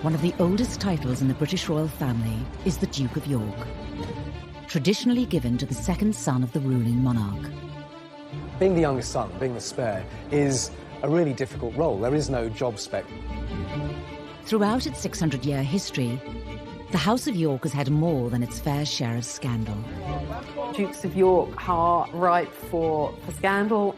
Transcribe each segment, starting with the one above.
One of the oldest titles in the British royal family is the Duke of York, traditionally given to the second son of the ruling monarch. Being the youngest son, being the spare, is a really difficult role. There is no job spec. Throughout its 600-year history, the House of York has had more than its fair share of scandal. Dukes of York are ripe for scandal.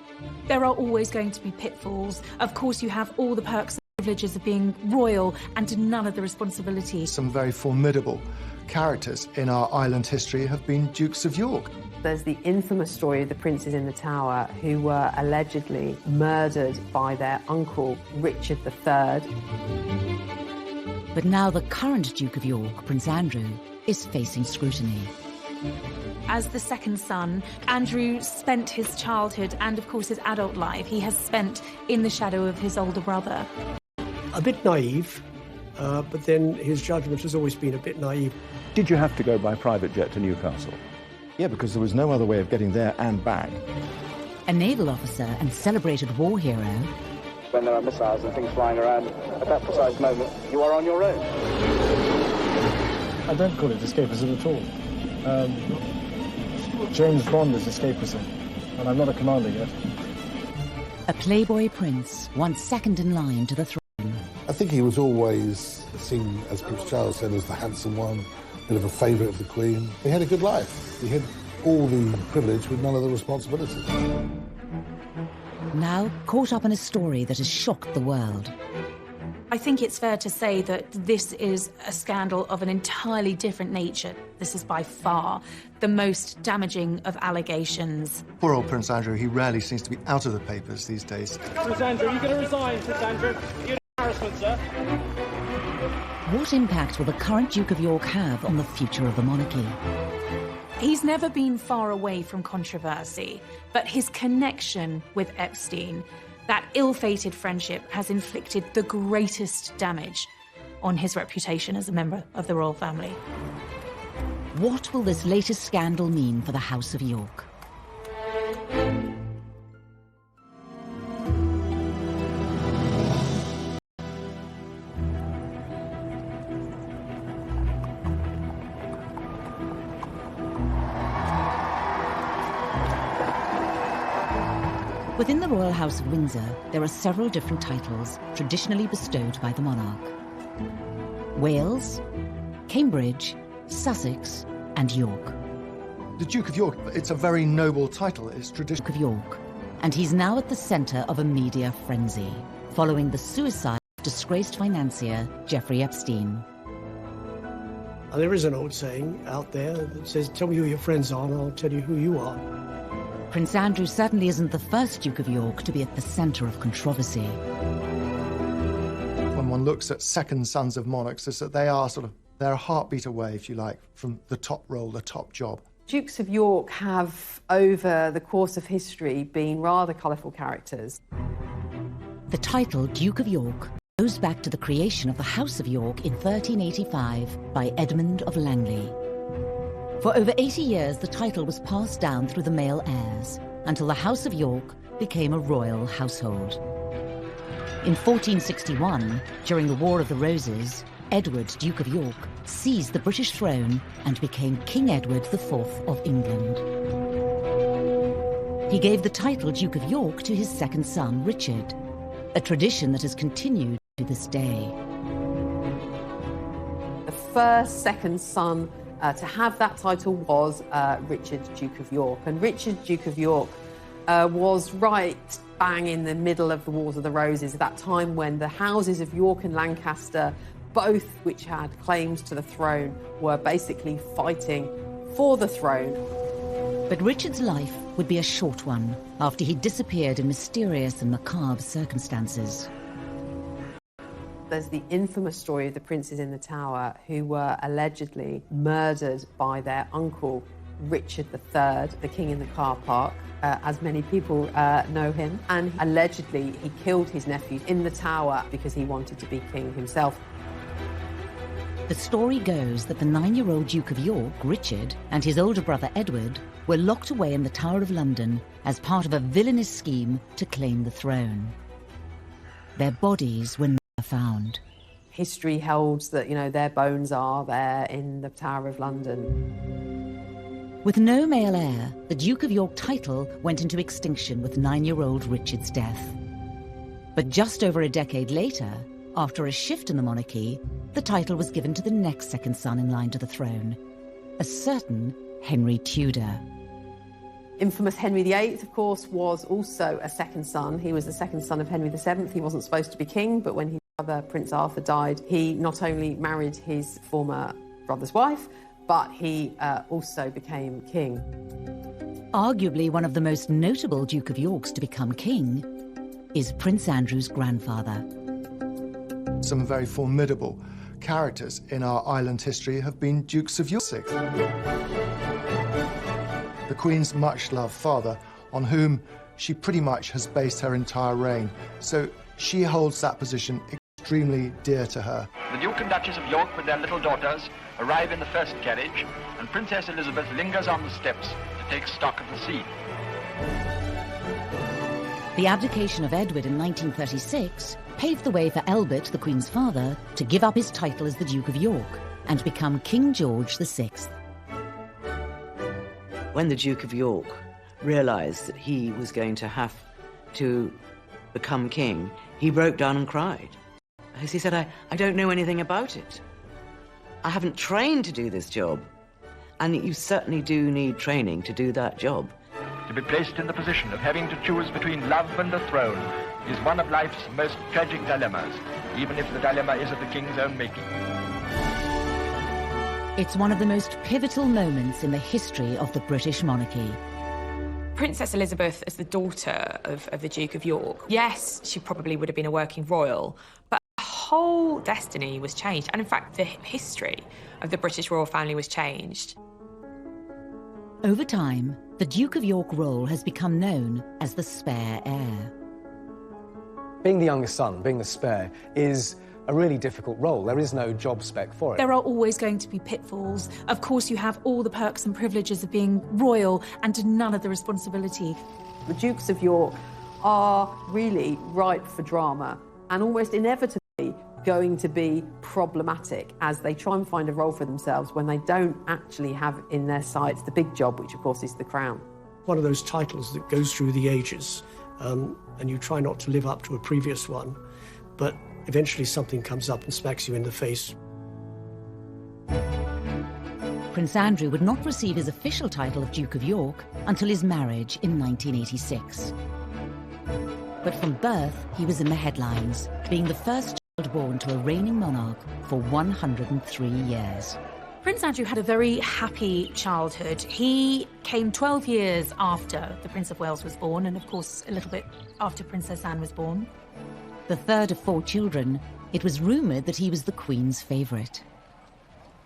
There are always going to be pitfalls. Of course, you have all the perks and privileges of being royal and none of the responsibilities. Some very formidable characters in our island history have been Dukes of York. There's the infamous story of the princes in the Tower who were allegedly murdered by their uncle, Richard III. But now the current Duke of York, Prince Andrew, is facing scrutiny. As the second son, Andrew spent his childhood and, of course, his adult life he has spent in the shadow of his older brother. A bit naive, but then his judgment has always been a bit naive. Did you have to go by private jet to Newcastle? Yeah, because there was no other way of getting there and back. A naval officer and celebrated war hero. When there are missiles and things flying around, at that precise moment, you are on your own. I don't call it escapism at all. James Bond is escapism, and I'm not a commander yet. A playboy prince, once second in line to the throne. I think he was always seen, as Prince Charles said, as the handsome one, a bit of a favourite of the Queen. He had a good life. He had all the privilege with none of the responsibility. Now caught up in a story that has shocked the world. I think it's fair to say that this is a scandal of an entirely different nature. This is by far the most damaging of allegations. Poor old Prince Andrew, he rarely seems to be out of the papers these days. Prince Andrew, you're going to resign, Prince Andrew. You're an embarrassment, sir. What impact will the current Duke of York have on the future of the monarchy? He's never been far away from controversy, but his connection with Epstein, that ill-fated friendship, has inflicted the greatest damage on his reputation as a member of the royal family. What will this latest scandal mean for the House of York? Within the Royal House of Windsor, there are several different titles traditionally bestowed by the monarch. Wales, Cambridge, Sussex, and York. The Duke of York, it's a very noble title. It's traditional. Duke of York, and he's now at the centre of a media frenzy, following the suicide of disgraced financier Jeffrey Epstein. And there is an old saying out there that says, tell me who your friends are and I'll tell you who you are. Prince Andrew certainly isn't the first Duke of York to be at the centre of controversy. When one looks at second sons of monarchs, is that they are they're a heartbeat away, if you like, from the top role, the top job. Dukes of York have, over the course of history, been rather colourful characters. The title Duke of York goes back to the creation of the House of York in 1385 by Edmund of Langley. For over 80 years, the title was passed down through the male heirs until the House of York became a royal household. In 1461, during the War of the Roses, Edward, Duke of York, seized the British throne and became King Edward IV of England. He gave the title Duke of York to his second son, Richard, a tradition that has continued to this day. The first second son to have that title was Richard, Duke of York. And Richard, Duke of York, was right bang in the middle of the Wars of the Roses, at that time when the houses of York and Lancaster, both which had claims to the throne, were basically fighting for the throne. But Richard's life would be a short one after he disappeared in mysterious and macabre circumstances. There's the infamous story of the princes in the Tower who were allegedly murdered by their uncle, Richard III, the king in the car park, as many people know him. And allegedly he killed his nephew in the Tower because he wanted to be king himself. The story goes that the 9-year-old Duke of York, Richard, and his older brother Edward were locked away in the Tower of London as part of a villainous scheme to claim the throne. Their bodies were never found. history holds that, you know, their bones are there in the Tower of London. With no male heir, the Duke of York title went into extinction with 9-year-old Richard's death. But just over a decade later, after a shift in the monarchy, the title was given to the next second son in line to the throne, a certain Henry Tudor. Infamous Henry VIII, of course, was also a second son. He was the second son of Henry VII. He wasn't supposed to be king, but when his brother, Prince Arthur, died, he not only married his former brother's wife, but he also became king. Arguably one of the most notable Duke of Yorks to become king is Prince Andrew's grandfather. Some very formidable characters in our island history have been Dukes of York. The Queen's much-loved father, on whom she pretty much has based her entire reign, so she holds that position extremely dear to her. The Duke and Duchess of York with their little daughters arrive in the first carriage, and Princess Elizabeth lingers on the steps to take stock of the scene. The abdication of Edward in 1936 paved the way for Elbert, the Queen's father, to give up his title as the Duke of York and become King George VI. When the Duke of York realised that he was going to have to become king, he broke down and cried. As he said, I don't know anything about it. I haven't trained to do this job. And you certainly do need training to do that job. To be placed in the position of having to choose between love and the throne is one of life's most tragic dilemmas, even if the dilemma is of the king's own making. It's one of the most pivotal moments in the history of the British monarchy. Princess Elizabeth, as the daughter of the Duke of York, yes, she probably would have been a working royal, but her whole destiny was changed. And in fact, the history of the British royal family was changed. Over time, the Duke of York role has become known as the spare heir. Being the youngest son, being the spare, is a really difficult role. There is no job spec for it. There are always going to be pitfalls. Of course, you have all the perks and privileges of being royal and none of the responsibility. The Dukes of York are really ripe for drama and almost inevitably going to be problematic as they try and find a role for themselves when they don't actually have in their sights the big job, which of course is the crown. One of those titles that goes through the ages, and you try not to live up to a previous one, but eventually something comes up and smacks you in the face. Prince Andrew would not receive his official title of Duke of York until his marriage in 1986. But from birth, he was in the headlines, being the first child born to a reigning monarch for 103 years. Prince Andrew had a very happy childhood. He came 12 years after the Prince of Wales was born, and of course a little bit after Princess Anne was born. The third of 4 children, it was rumoured that he was the Queen's favourite.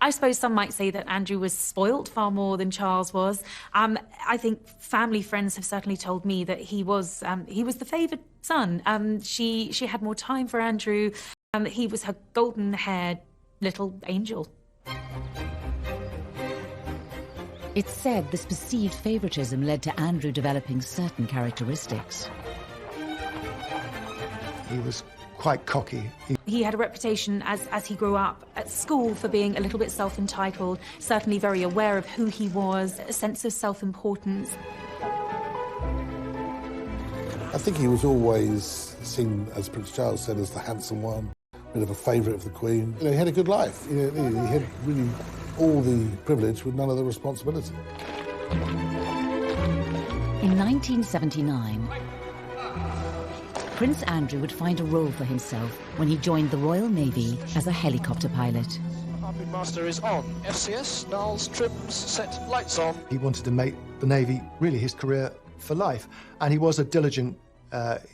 I suppose some might say that Andrew was spoilt far more than Charles was. I think family friends have certainly told me that he was the favoured son. She had more time for Andrew. He was her golden-haired little angel. It's said this perceived favouritism led to Andrew developing certain characteristics. He was quite cocky. He had a reputation as he grew up at school for being a little bit self-entitled, certainly very aware of who he was, a sense of self-importance. I think he was always seen, as Prince Charles said, as the handsome one, a bit of a favourite of the Queen. You know, he had a good life. He had really all the privilege with none of the responsibility. In 1979, Prince Andrew would find a role for himself when he joined the Royal Navy as a helicopter pilot. Harpoon Master is on. FCS, dials, trims, set, lights on. He wanted to make the Navy really his career for life, and he was a diligent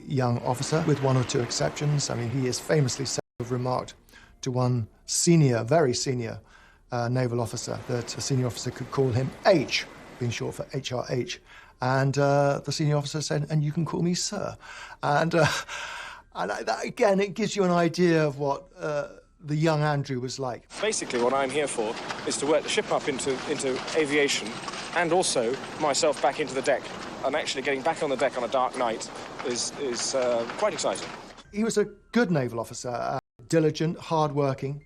young officer, with 1 or 2 exceptions. I mean, he is famously said to have remarked to one senior, very senior naval officer that a senior officer could call him H, being short for HRH. And the senior officer said, "And you can call me sir." And that, again, it gives you an idea of what the young Andrew was like. Basically, what I'm here for is to work the ship up into aviation and also myself back into the deck. And actually getting back on the deck on a dark night is quite exciting. He was a good naval officer, diligent, hard-working.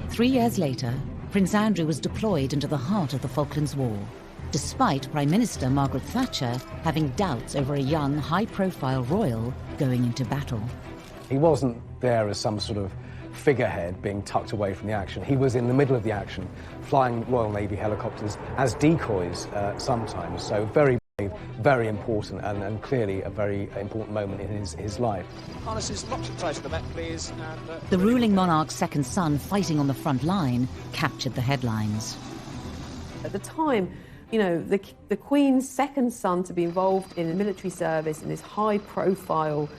3 years later, Prince Andrew was deployed into the heart of the Falklands War, despite Prime Minister Margaret Thatcher having doubts over a young, high-profile royal going into battle. He wasn't there as some sort of figurehead being tucked away from the action. He was in the middle of the action, flying Royal Navy helicopters as decoys sometimes. So very brave, very important, and clearly a very important moment in his life. Harnesses locked tight at the back, please. And, The ruling monarch's second son fighting on the front line captured the headlines. At the time, you know, the Queen's second son to be involved in a military service in this high-profile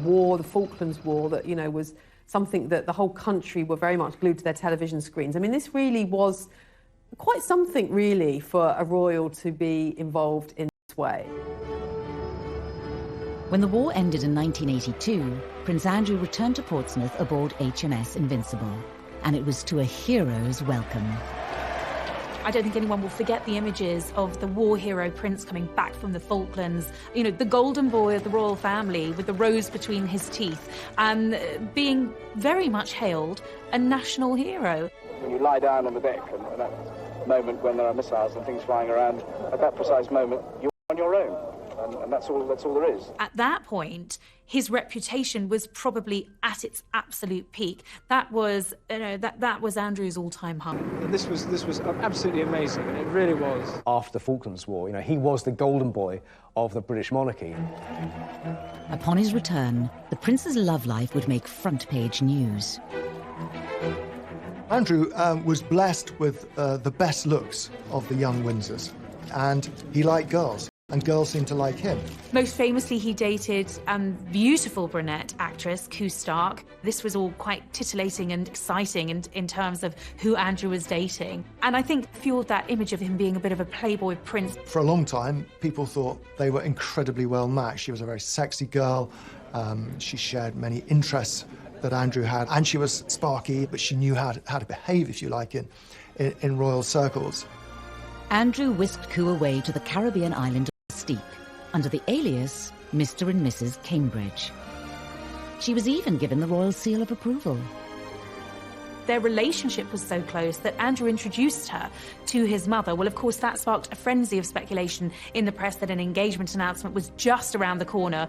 war, the Falklands War, that, you know, was something that the whole country were very much glued to their television screens. I mean, this really was quite something, really, for a royal to be involved in this way. When the war ended in 1982, Prince Andrew returned to Portsmouth aboard HMS Invincible, and it was to a hero's welcome. I don't think anyone will forget the images of the war hero Prince coming back from the Falklands, you know, the golden boy of the royal family with the rose between his teeth, and being very much hailed a national hero. When you lie down on the deck and that moment when there are missiles and things flying around, at that precise moment, you're on your own. And that's all there is. At that point, his reputation was probably at its absolute peak. That was, you know, that was Andrew's all-time high. And this was absolutely amazing. It really was. After the Falklands War, you know, he was the golden boy of the British monarchy. Upon his return, the prince's love life would make front-page news. Andrew was blessed with the best looks of the young Windsors, and he liked girls. And girls seemed to like him. Most famously, he dated beautiful brunette actress Koo Stark. This was all quite titillating and exciting in terms of who Andrew was dating. And I think fueled that image of him being a bit of a playboy prince. For a long time, people thought they were incredibly well matched. She was a very sexy girl. She shared many interests that Andrew had. And she was sparky, but she knew how to behave, if you like, in royal circles. Andrew whisked Koo away to the Caribbean island Steep, under the alias Mr. and Mrs. Cambridge. She was even given the royal seal of approval. Their relationship was so close that Andrew introduced her to his mother. Well, of course, that sparked a frenzy of speculation in the press that an engagement announcement was just around the corner.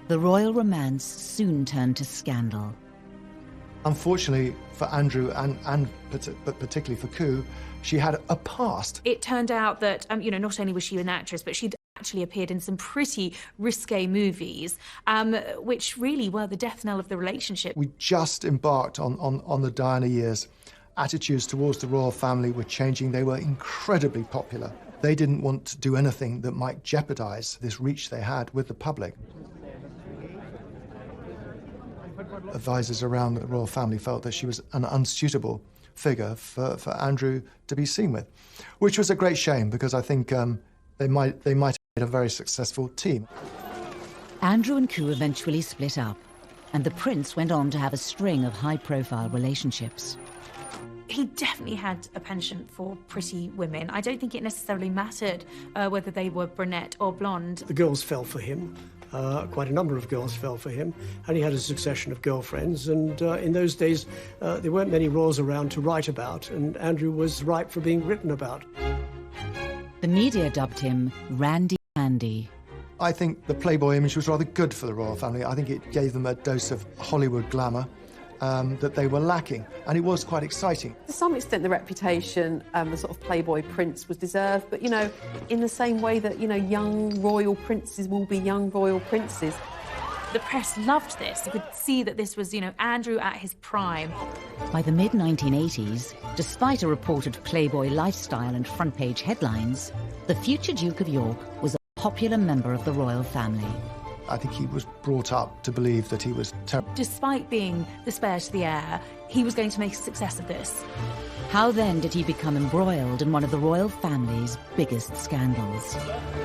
The royal romance soon turned to scandal. Unfortunately for Andrew but particularly for Koo, she had a past. It turned out that, you know, not only was she an actress, but she'd actually appeared in some pretty risque movies, which really were the death knell of the relationship. We just embarked on the Diana years. Attitudes towards the royal family were changing. They were incredibly popular. They didn't want to do anything that might jeopardize this reach they had with the public. Advisors around the royal family felt that she was an unsuitable figure for Andrew to be seen with, which was a great shame because I think they might have made a very successful team. Andrew and Koo eventually split up, and the prince went on to have a string of high-profile relationships. He definitely had a penchant for pretty women. I don't think it necessarily mattered whether they were brunette or blonde. The girls fell for him. Quite a number of girls fell for him, and he had a succession of girlfriends. And in those days, there weren't many royals around to write about, and Andrew was ripe for being written about. The media dubbed him Randy Andy. I think the Playboy image was rather good for the royal family. I think it gave them a dose of Hollywood glamour that they were lacking, and it was quite exciting. To some extent, the reputation, the sort of Playboy prince was deserved, but, you know, in the same way that, you know, young royal princes will be young royal princes. The press loved this. You could see that this was, you know, Andrew at his prime. By the mid-1980s, despite a reported Playboy lifestyle and front-page headlines, the future Duke of York was a popular member of the royal family. I think he was brought up to believe that he was terrible. Despite being the spare to the heir, he was going to make a success of this. How then did he become embroiled in one of the royal family's biggest scandals?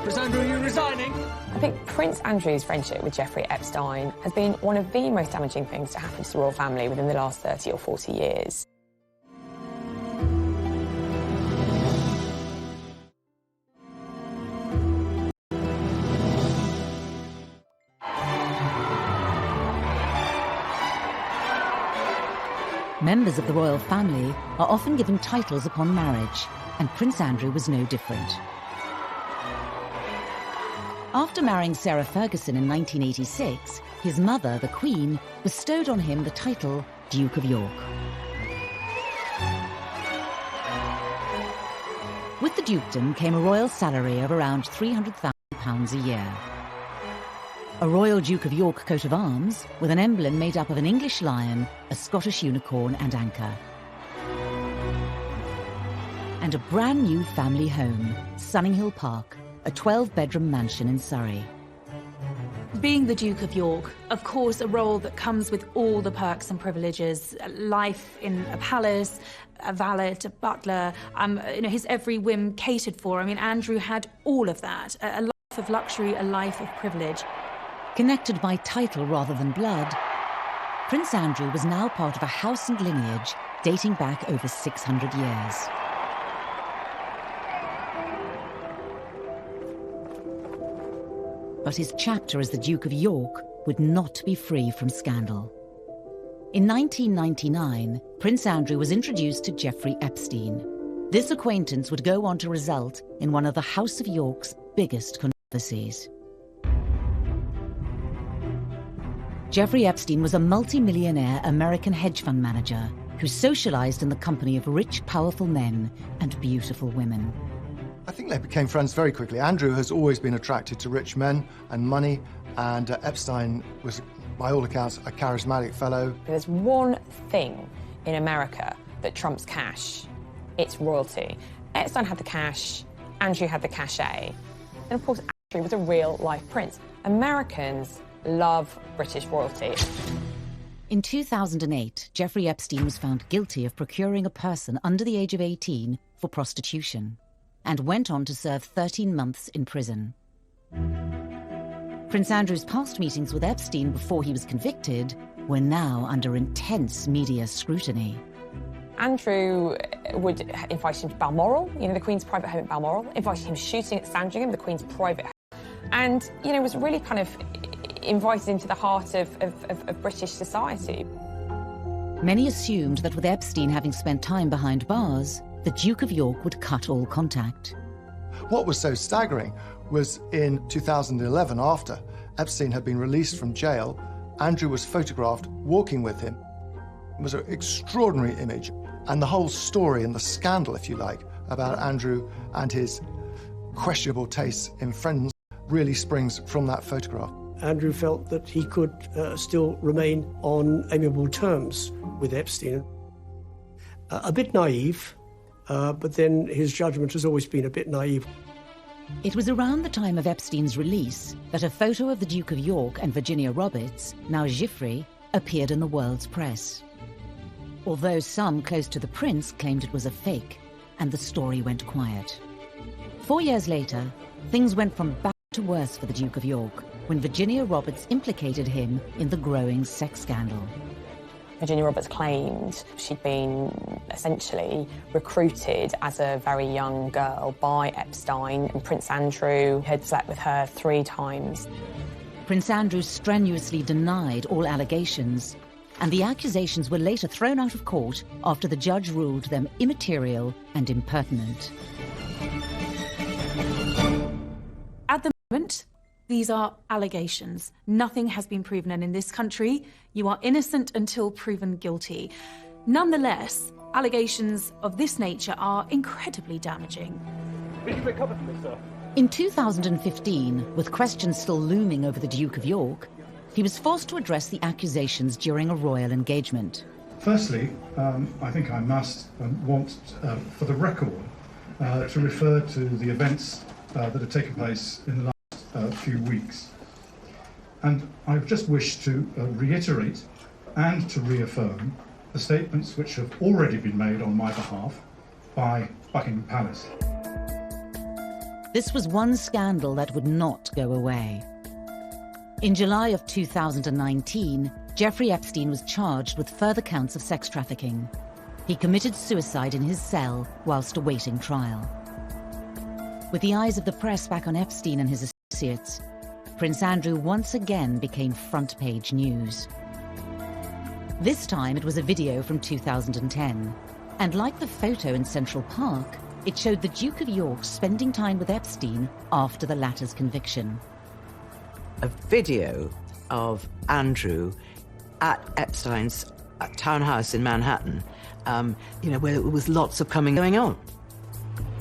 Prince Andrew, are you resigning? I think Prince Andrew's friendship with Jeffrey Epstein has been one of the most damaging things to happen to the royal family within the last 30 or 40 years. Members of the royal family are often given titles upon marriage, and Prince Andrew was no different. After marrying Sarah Ferguson in 1986, his mother, the Queen, bestowed on him the title Duke of York. With the dukedom came a royal salary of around £300,000 a year. A Royal Duke of York coat of arms with an emblem made up of an English lion, a Scottish unicorn and anchor. And a brand new family home, Sunninghill Park, a 12-bedroom mansion in Surrey. Being the Duke of York, of course, a role that comes with all the perks and privileges, life in a palace, a valet, a butler, his every whim catered for. I mean, Andrew had all of that, a life of luxury, a life of privilege. Connected by title rather than blood, Prince Andrew was now part of a house and lineage dating back over 600 years. But his chapter as the Duke of York would not be free from scandal. In 1999, Prince Andrew was introduced to Jeffrey Epstein. This acquaintance would go on to result in one of the House of York's biggest controversies. Jeffrey Epstein was a multi-millionaire American hedge fund manager who socialized in the company of rich, powerful men and beautiful women. I think they became friends very quickly. Andrew has always been attracted to rich men and money, and Epstein was, by all accounts, a charismatic fellow. There's one thing in America that trumps cash. It's royalty. Epstein had the cash, Andrew had the cachet. And of course, Andrew was a real-life prince. Americans love British royalty. In 2008, Jeffrey Epstein was found guilty of procuring a person under the age of 18 for prostitution and went on to serve 13 months in prison. Prince Andrew's past meetings with Epstein before he was convicted were now under intense media scrutiny. Andrew would invite him to Balmoral, the Queen's private home at Balmoral, invited him shooting at Sandringham, the Queen's private home, and, was really kind of invited into the heart of British society. Many assumed that with Epstein having spent time behind bars, the Duke of York would cut all contact. What was so staggering was in 2011, after Epstein had been released from jail, Andrew was photographed walking with him. It was an extraordinary image, and the whole story and the scandal, if you like, about Andrew and his questionable tastes in friends really springs from that photograph. Andrew felt that he could still remain on amiable terms with Epstein. A bit naive, but then his judgment has always been a bit naive. It was around the time of Epstein's release that a photo of the Duke of York and Virginia Roberts, now Giuffre, appeared in the world's press. Although some close to the prince claimed it was a fake, and the story went quiet. 4 years later, things went from bad to worse for the Duke of York, when Virginia Roberts implicated him in the growing sex scandal. Virginia Roberts claimed she'd been essentially recruited as a very young girl by Epstein, and Prince Andrew had slept with her 3 times. Prince Andrew strenuously denied all allegations, and the accusations were later thrown out of court after the judge ruled them immaterial and impertinent. At the moment, these are allegations. Nothing has been proven, and in this country, you are innocent until proven guilty. Nonetheless, allegations of this nature are incredibly damaging. In 2015, with questions still looming over the Duke of York, he was forced to address the accusations during a royal engagement. Firstly, I think I must want, for the record, to refer to the events that have taken place in the last few weeks. And I've just wished to reiterate and to reaffirm the statements which have already been made on my behalf by Buckingham Palace. This was one scandal that would not go away. In July of 2019, Jeffrey Epstein was charged with further counts of sex trafficking. He committed suicide in his cell whilst awaiting trial. With the eyes of the press back on Epstein and his associates, Prince Andrew once again became front-page news. This time it was a video from 2010. And like the photo in Central Park, it showed the Duke of York spending time with Epstein after the latter's conviction. A video of Andrew at Epstein's townhouse in Manhattan, where there was lots of going on.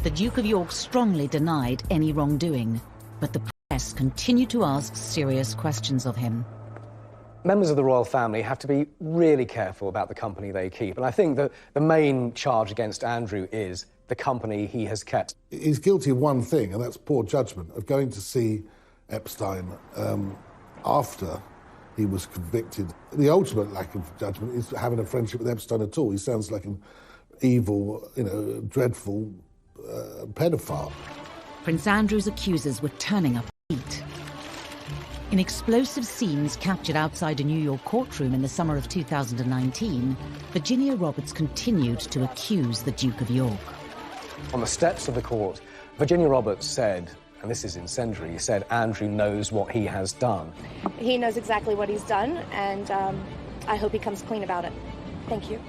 The Duke of York strongly denied any wrongdoing, but the press continued to ask serious questions of him. Members of the royal family have to be really careful about the company they keep, and I think that the main charge against Andrew is the company he has kept. He's guilty of one thing, and that's poor judgment, of going to see Epstein after he was convicted. The ultimate lack of judgment is having a friendship with Epstein at all. He sounds like an evil, dreadful pedophile. Prince Andrew's accusers were turning up the heat. In explosive scenes captured outside a New York courtroom in the summer of 2019, Virginia Roberts continued to accuse the Duke of York. On the steps of the court, Virginia Roberts said, and this is incendiary, said Andrew knows what he has done. He knows exactly what he's done, and I hope he comes clean about it. Thank you.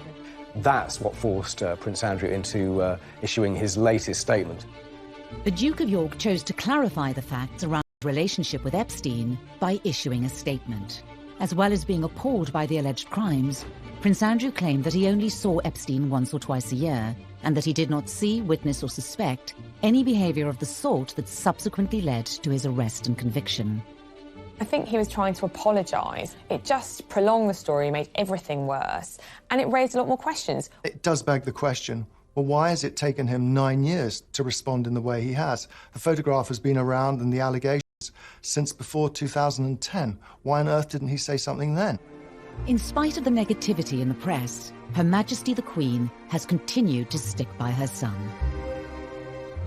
That's what forced Prince Andrew into issuing his latest statement. The Duke of York chose to clarify the facts around his relationship with Epstein by issuing a statement. As well as being appalled by the alleged crimes, Prince Andrew claimed that he only saw Epstein once or twice a year, and that he did not see, witness or suspect any behaviour of the sort that subsequently led to his arrest and conviction. I think he was trying to apologise. It just prolonged the story, made everything worse, and it raised a lot more questions. It does beg the question, well, why has it taken him 9 years to respond in the way he has? The photograph has been around and the allegations since before 2010. Why on earth didn't he say something then? In spite of the negativity in the press, Her Majesty the Queen has continued to stick by her son.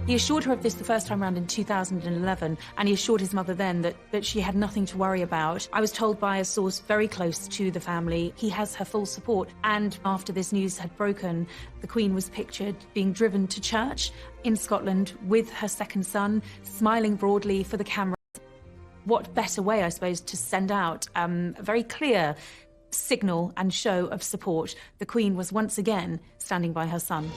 He assured her of this the first time round in 2011, and he assured his mother then that she had nothing to worry about. I was told by a source very close to the family he has her full support, and after this news had broken, the Queen was pictured being driven to church in Scotland with her second son, smiling broadly for the camera. What better way, I suppose, to send out a very clear signal and show of support? The Queen was once again standing by her son.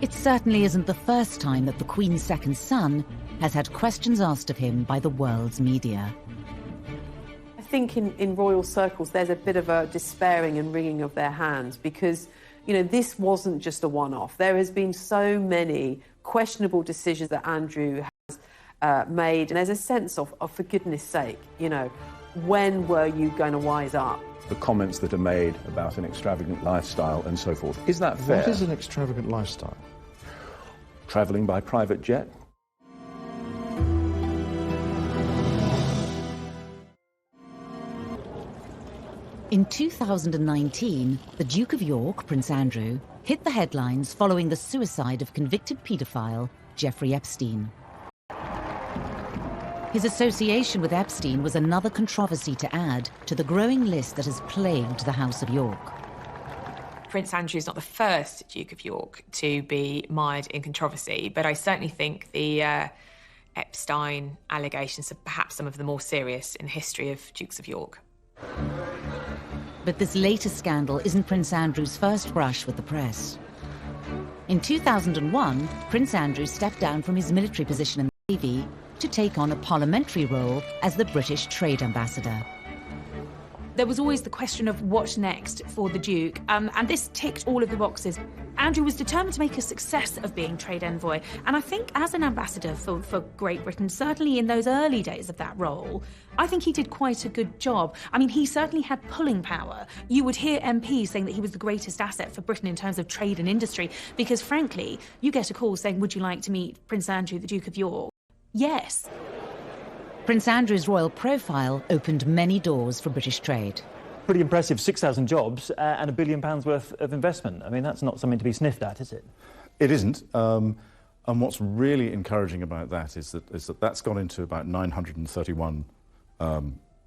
It certainly isn't the first time that the Queen's second son has had questions asked of him by the world's media. I think in royal circles there's a bit of a despairing and wringing of their hands because, this wasn't just a one-off. There has been so many questionable decisions that Andrew has made, and there's a sense of for goodness sake, when were you going to wise up? The comments that are made about an extravagant lifestyle and so forth. Is that fair? What is an extravagant lifestyle? Travelling by private jet? In 2019, the Duke of York, Prince Andrew, hit the headlines following the suicide of convicted paedophile Jeffrey Epstein. His association with Epstein was another controversy to add to the growing list that has plagued the House of York. Prince Andrew is not the first Duke of York to be mired in controversy, but I certainly think the Epstein allegations are perhaps some of the more serious in the history of Dukes of York. But this latest scandal isn't Prince Andrew's first brush with the press. In 2001, Prince Andrew stepped down from his military position in the Navy to take on a parliamentary role as the British Trade Ambassador. There was always the question of what next for the Duke, and this ticked all of the boxes. Andrew was determined to make a success of being trade envoy, and I think as an ambassador for Great Britain, certainly in those early days of that role, I think he did quite a good job. I mean, he certainly had pulling power. You would hear MPs saying that he was the greatest asset for Britain in terms of trade and industry, because frankly, you get a call saying, would you like to meet Prince Andrew, the Duke of York? Yes. Prince Andrew's royal profile opened many doors for British trade. Pretty impressive, 6,000 jobs and £1 billion worth of investment. I mean, that's not something to be sniffed at, is it? It isn't. And what's really encouraging about that is that that's gone into about 931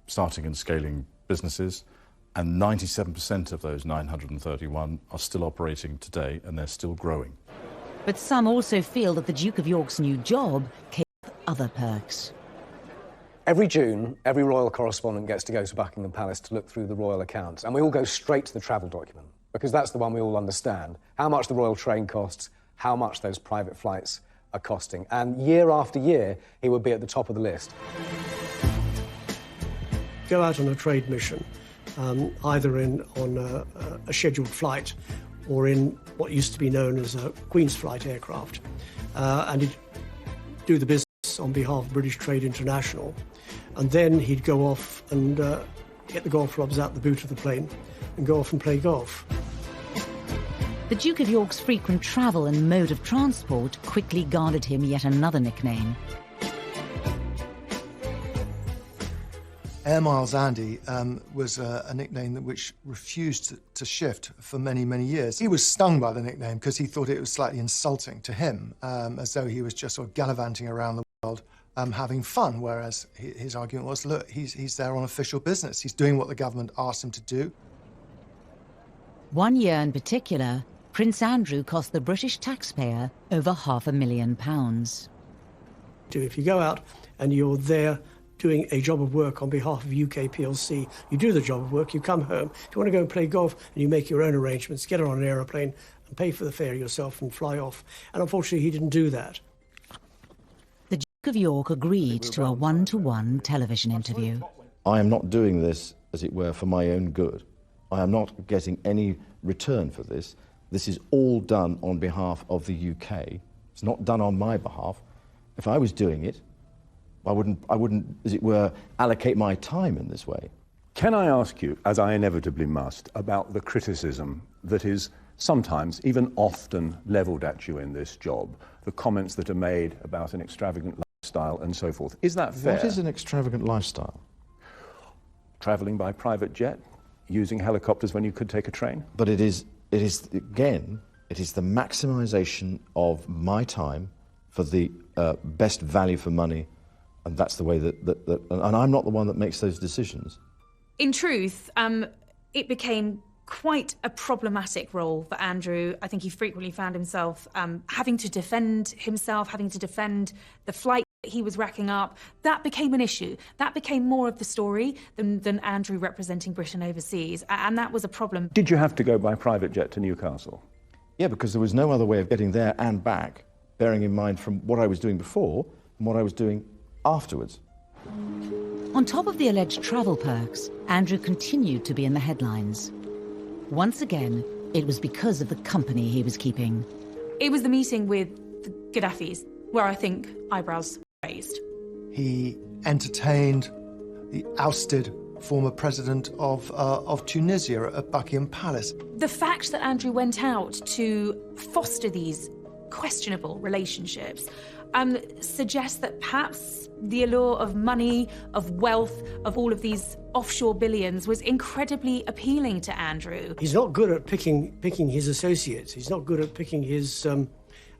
starting and scaling businesses, and 97% of those 931 are still operating today, and they're still growing. But some also feel that the Duke of York's new job came with other perks. Every June, every royal correspondent gets to go to Buckingham Palace to look through the royal accounts, and we all go straight to the travel document, because that's the one we all understand. How much the royal train costs, how much those private flights are costing. And year after year, he would be at the top of the list. Go out on a trade mission, either on a scheduled flight or in what used to be known as a Queen's Flight aircraft, and he'd do the business on behalf of British Trade International. And then he'd go off and get the golf clubs out the boot of the plane and go off and play golf. The Duke of York's frequent travel and mode of transport quickly garnered him yet another nickname. Air Miles Andy was a nickname which refused to shift for many, many years. He was stung by the nickname because he thought it was slightly insulting to him, as though he was just sort of gallivanting around the world having fun, whereas his argument was, look, he's there on official business. He's doing what the government asked him to do. One year in particular, Prince Andrew cost the British taxpayer over £500,000. If you go out and you're there doing a job of work on behalf of UK PLC, you do the job of work, you come home. If you want to go and play golf, and you make your own arrangements, get on an aeroplane and pay for the fare yourself and fly off. And unfortunately, he didn't do that. The Duke of York agreed to a one-to-one television interview. I am not doing this, as it were, for my own good. I am not getting any return for this. This is all done on behalf of the UK. It's not done on my behalf. If I was doing it, I wouldn't, as it were, allocate my time in this way. Can I ask you, as I inevitably must, about the criticism that is sometimes, even often, levelled at you in this job, the comments that are made about an extravagant lifestyle and so forth? Is that fair? What is an extravagant lifestyle? Travelling by private jet, using helicopters when you could take a train? But it is again, it is the maximisation of my time for the best value for money, and that's the way that and I'm not the one that makes those decisions. In truth, it became quite a problematic role for Andrew. I think he frequently found himself having to defend himself, having to defend the flight he was racking up. That became an issue. That became more of the story than Andrew representing Britain overseas, and that was a problem. Did you have to go by private jet to Newcastle? Yeah, because there was no other way of getting there and back, bearing in mind from what I was doing before and what I was doing afterwards. On top of the alleged travel perks, Andrew continued to be in the headlines. Once again, it was because of the company he was keeping. It was the meeting with the Gaddafis where I think eyebrows raised. He entertained the ousted former president of Tunisia at Buckingham Palace. The fact that Andrew went out to foster these questionable relationships suggests that perhaps the allure of money, of wealth, of all of these offshore billions was incredibly appealing to Andrew. He's not good at picking his associates. He's not good at picking his, I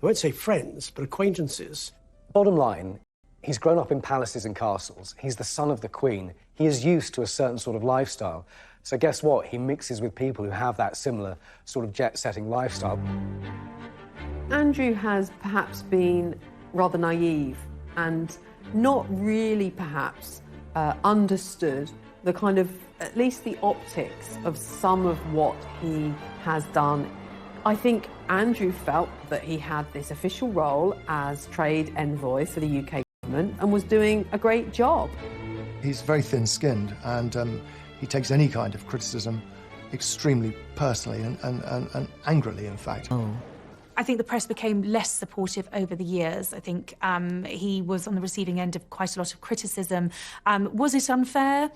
won't say friends, but acquaintances. Bottom line, he's grown up in palaces and castles. He's the son of the Queen. He is used to a certain sort of lifestyle. So guess what? He mixes with people who have that similar sort of jet-setting lifestyle. Andrew has perhaps been rather naive and not really perhaps understood the kind of, at least the optics of some of what he has done. I think Andrew felt that he had this official role as trade envoy for the UK government and was doing a great job. He's very thin-skinned, and he takes any kind of criticism extremely personally and angrily, in fact. I think the press became less supportive over the years. I think he was on the receiving end of quite a lot of criticism. Was it unfair?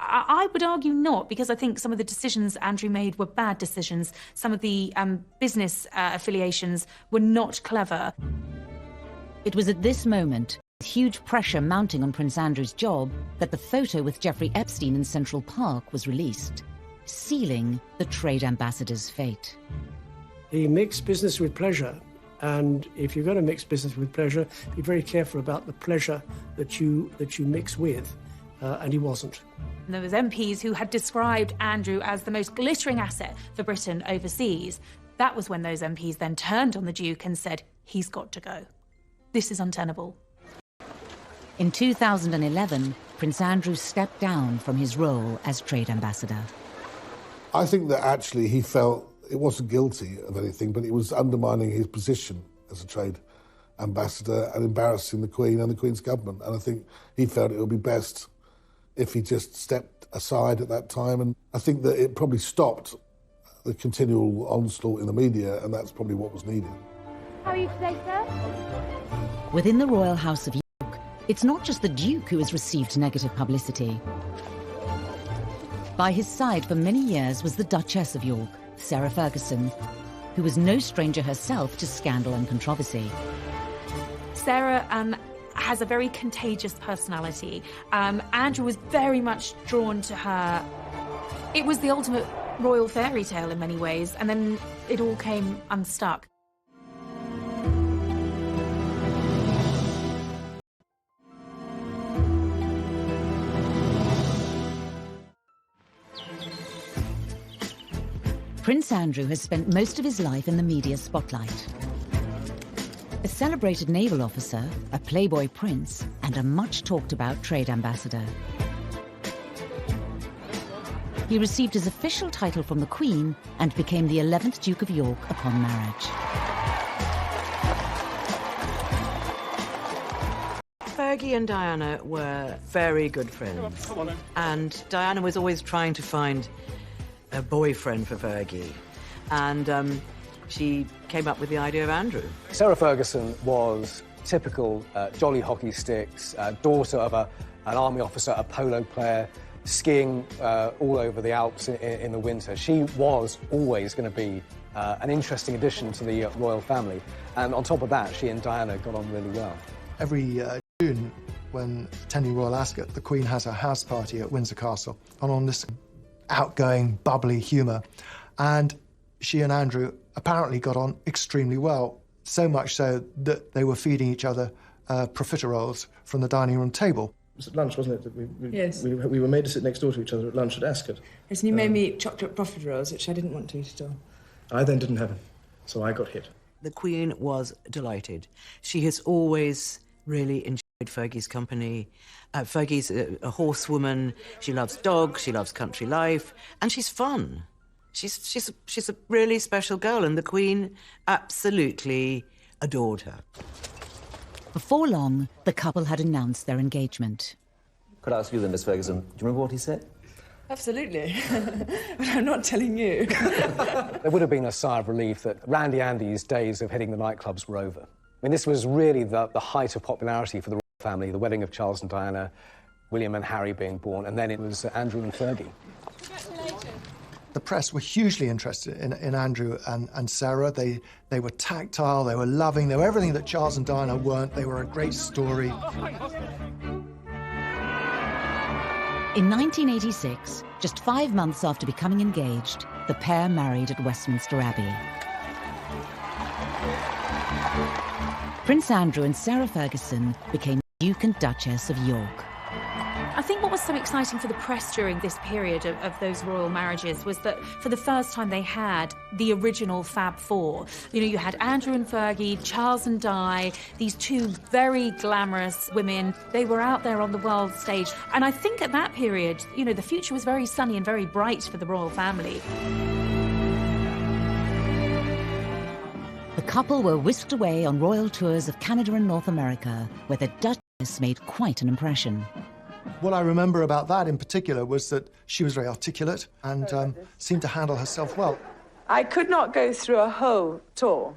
I would argue not, because I think some of the decisions Andrew made were bad decisions. Some of the business affiliations were not clever. It was at this moment, with huge pressure mounting on Prince Andrew's job, that the photo with Jeffrey Epstein in Central Park was released, sealing the trade ambassador's fate. He mixed business with pleasure, and if you're going to mix business with pleasure, be very careful about the pleasure that you mix with, and he wasn't. And there was MPs who had described Andrew as the most glittering asset for Britain overseas. That was when those MPs then turned on the Duke and said, he's got to go. This is untenable. In 2011, Prince Andrew stepped down from his role as trade ambassador. I think that actually he felt it wasn't guilty of anything, but it was undermining his position as a trade ambassador and embarrassing the Queen and the Queen's government. And I think he felt it would be best if he just stepped aside at that time. And I think that it probably stopped the continual onslaught in the media, and that's probably what was needed. How are you today, sir? Within the royal house of York, it's not just the Duke who has received negative publicity. By his side for many years was the Duchess of York, Sarah Ferguson, who was no stranger herself to scandal and controversy. Sarah has a very contagious personality. Andrew was very much drawn to her. It was the ultimate royal fairy tale in many ways, and then it all came unstuck. Prince Andrew has spent most of his life in the media spotlight. A celebrated naval officer, a playboy prince, and a much-talked-about trade ambassador. He received his official title from the Queen and became the 11th Duke of York upon marriage. Fergie and Diana were very good friends. And Diana was always trying to find a boyfriend for Fergie. And she came up with the idea of Andrew. Sarah Ferguson was typical jolly hockey sticks, daughter of an army officer, a polo player, skiing all over the Alps in the winter. She was always going to be an interesting addition to the royal family. And on top of that, she and Diana got on really well. Every June, when attending Royal Ascot, the Queen has a house party at Windsor Castle, and on this outgoing, bubbly humour. And she and Andrew apparently got on extremely well, so much so that they were feeding each other profiteroles from the dining room table. It was at lunch, wasn't it? That Yes. We were made to sit next door to each other at lunch at Ascot. Yes, and you made me eat chocolate profiteroles, which I didn't want to eat at all. I then didn't have them, so I got hit. The Queen was delighted. She has always really enjoyed Fergie's company. Fergie's a horsewoman. She loves dogs, she loves country life, and she's fun. She's a really special girl, and the Queen absolutely adored her. Before long, the couple had announced their engagement. Could I ask you then, Miss Ferguson, do you remember what he said? Absolutely. But I'm not telling you. There would have been a sigh of relief that Randy Andy's days of hitting the nightclubs were over. I mean, this was really the height of popularity for the royal family, the wedding of Charles and Diana, William and Harry being born, and then it was Andrew and Fergie. The press were hugely interested in Andrew and Sarah. They were tactile, they were loving, they were everything that Charles and Diana weren't. They were a great story. In 1986, just 5 months after becoming engaged, the pair married at Westminster Abbey. Prince Andrew and Sarah Ferguson became Duke and Duchess of York. I think what was so exciting for the press during this period of those royal marriages was that for the first time they had the original Fab Four. You know, you had Andrew and Fergie, Charles and Di, these two very glamorous women. They were out there on the world stage. And I think at that period, you know, the future was very sunny and very bright for the royal family. The couple were whisked away on royal tours of Canada and North America, where the Duchess made quite an impression. What I remember about that in particular was that she was very articulate and seemed to handle herself well. I could not go through a whole tour,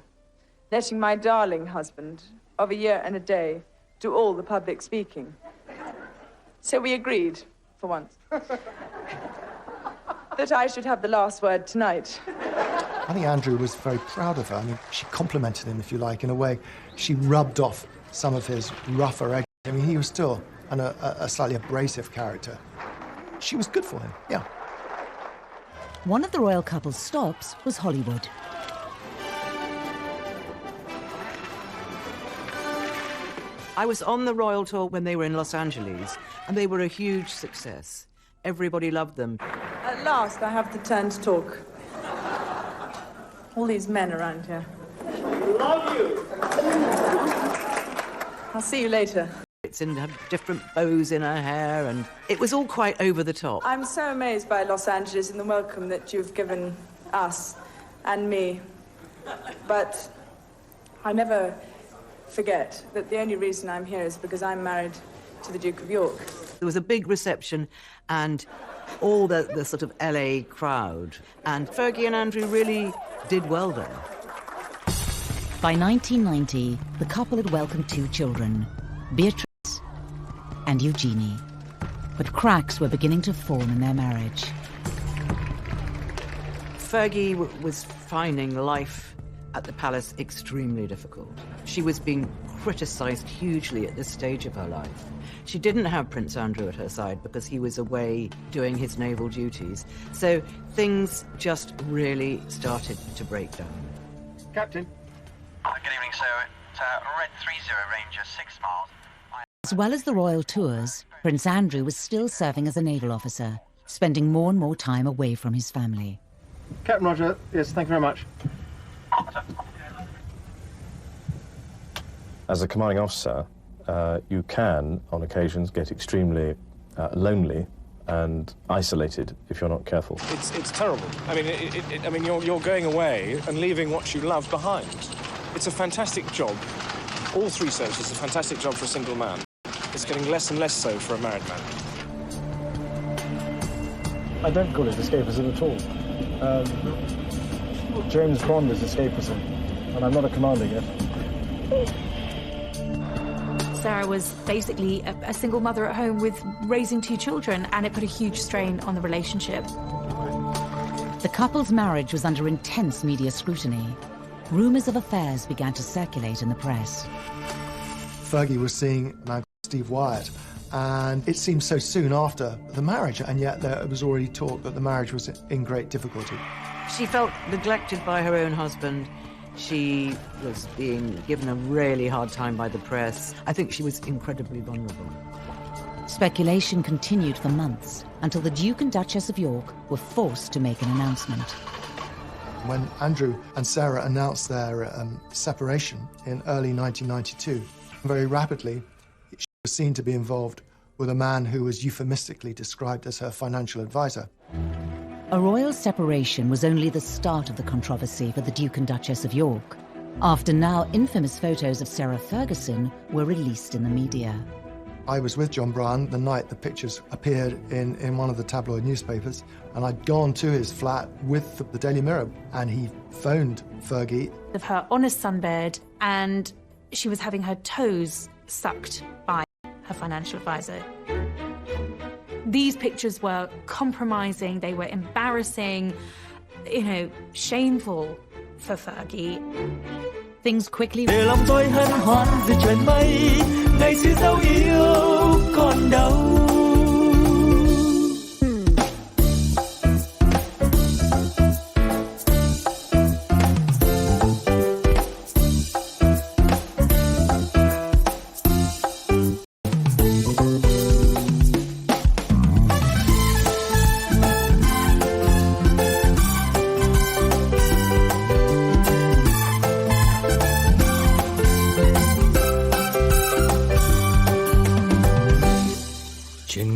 letting my darling husband of a year and a day do all the public speaking. So we agreed, for once, that I should have the last word tonight. I think Andrew was very proud of her. I mean, she complimented him, if you like, in a way. She rubbed off some of his rougher edges. I mean, he was still a slightly abrasive character. She was good for him, yeah. One of the royal couple's stops was Hollywood. I was on the royal tour when they were in Los Angeles, and they were a huge success. Everybody loved them. At last, I have the turn to talk. All these men around here. Love you! I'll see you later. outfits and had different bows in her hair, and it was all quite over the top. I'm so amazed by Los Angeles and the welcome that you've given us and me. But I never forget that the only reason I'm here is because I'm married to the Duke of York. There was a big reception and all the sort of LA crowd, and Fergie and Andrew really did well there. By 1990, the couple had welcomed 2 children, Beatrice and Eugenie. But cracks were beginning to form in their marriage. Fergie was finding life at the palace extremely difficult. She was being criticised hugely at this stage of her life. She didn't have Prince Andrew at her side because he was away doing his naval duties. So things just really started to break down. Captain. Good evening, sir. It's Red 30 Ranger, 6 miles. As well as the royal tours, Prince Andrew was still serving as a naval officer, spending more and more time away from his family. Captain Roger, yes, thank you very much. As a commanding officer, you can, on occasions, get extremely lonely and isolated if you're not careful. It's terrible. I mean, you're going away and leaving what you love behind. It's a fantastic job. All 3 services, a fantastic job for a single man. It's getting less and less so for a married man. I don't call it escapism at all. James Bond is escapism, and I'm not a commander yet. Sarah was basically a single mother at home with raising 2 children, and it put a huge strain on the relationship. The couple's marriage was under intense media scrutiny. Rumours of affairs began to circulate in the press. Fergie was seeing a man called Steve Wyatt, and it seemed so soon after the marriage, and yet there was already talk that the marriage was in great difficulty. She felt neglected by her own husband. She was being given a really hard time by the press. I think she was incredibly vulnerable. Speculation continued for months until the Duke and Duchess of York were forced to make an announcement. When Andrew and Sarah announced their separation in early 1992, very rapidly she was seen to be involved with a man who was euphemistically described as her financial advisor. A royal separation was only the start of the controversy for the Duke and Duchess of York, after now infamous photos of Sarah Ferguson were released in the media. I was with John Bryan the night the pictures appeared in one of the tabloid newspapers, and I'd gone to his flat with the Daily Mirror, and he phoned Fergie. Of her on a sunbed, and she was having her toes sucked by her financial advisor. These pictures were compromising, they were embarrassing, shameful for Fergie. Things quickly... Để lòng tôi hân hoan giữa trời mây, ngày xưa dấu yêu còn đâu.